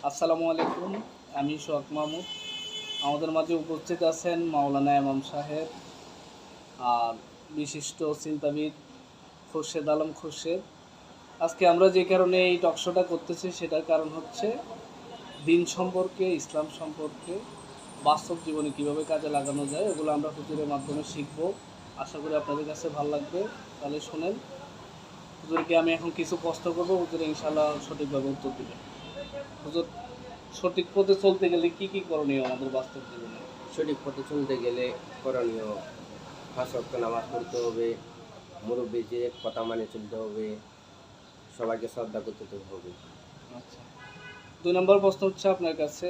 আসসালামু আলাইকুম। আমি শোয়াক মাহমুদ। আমাদের মাঝে উপস্থিত আছেন মাওলানা ইমাম সাহেব আর বিশিষ্ট চিন্তাবিদ খোরশেদ আলম খোরশেদ। আজকে আমরা যে কারণে এই টকশোটা করতেছি সেটার কারণ হচ্ছে দিন সম্পর্কে, ইসলাম সম্পর্কে, বাস্তব জীবনে কীভাবে কাজে লাগানো যায় এগুলো আমরা হুজুরের মাধ্যমে শিখব। আশা করি আপনাদের কাছে ভালো লাগবে। তাহলে শোনেন, হুজুরকে আমি এখন কিছু প্রশ্ন করবো, হুজুর ইনশাআল্লাহ সঠিকভাবে উত্তর দেবে। হুজুর, সঠিক পথে চলতে গেলে কি কি করণীয় আমাদের বাস্তব জীবনে? সঠিক পথে চলতে গেলে করণীয় ৫ ওয়াক্ত নামাজ পড়তে হবে, মুরব্বিদের কথা মানে চলতে হবে, সবাইকে শ্রদ্ধা করতে হবে। আচ্ছা, ২ নম্বর প্রশ্ন হচ্ছে আপনার কাছে,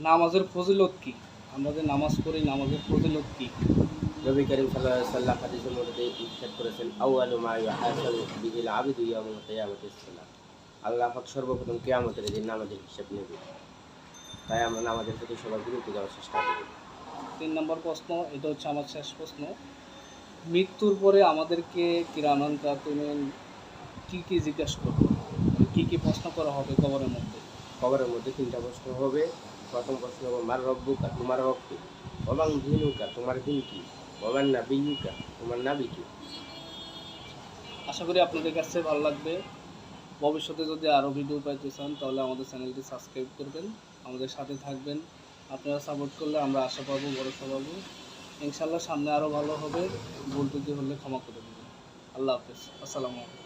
নামাজের ফজিলত কি? আমরা যে নামাজ পড়ি, নামাজের ফজিলত কি? নবী করিম সাল্লাল্লাহু আলাইহি ওয়াসাল্লাম হাদিসের মধ্যে ইরশাদ করেছেন, আউয়ালু মা ইউহাসাবু বিহিল আবদু ইয়াউমাল কিয়ামাতিস সালাত। আল্লাহ পাক সর্বপ্রথম কিয়ামতের দিন নামাজের হিসাব নেবে। তাই আমরা নামাজের প্রতি সবাই গুরুত্ব দেওয়ার চেষ্টা করি। ৩ নম্বর প্রশ্ন, এটা হচ্ছে আমার শেষ প্রশ্ন। মৃত্যুর পরে আমাদেরকে কিরামান কাতিমিন কি কি জিজ্ঞাসা করবে? কি কি প্রশ্ন করা হবে কবরের মধ্যে? কবরের মধ্যে ৩টা প্রশ্ন হবে। প্রথম প্রশ্ন হবে মার রব্বুকা, তোমার রব কে? ওমান দীনুকা, তোমার দিন কি? ওমান নাবিয়্যুকা, তোমার নাবী কে? আশা করি আপনাদের কাছে ভালো লাগবে। ভবিষ্যতে যদি আরও ভিডিও পাইতে চান তাহলে আমাদের চ্যানেলটি সাবস্ক্রাইব করবেন, আমাদের সাথে থাকবেন। আপনারা সাপোর্ট করলে আমরা আশা পাবো, ভরসা পাবো। ইনশাআল্লাহ সামনে আরও ভালো হবে। ভুল ত্রুটি হলে ক্ষমা করে দেবেন। আল্লাহ হাফেজ। আসসালামু আলাইকুম।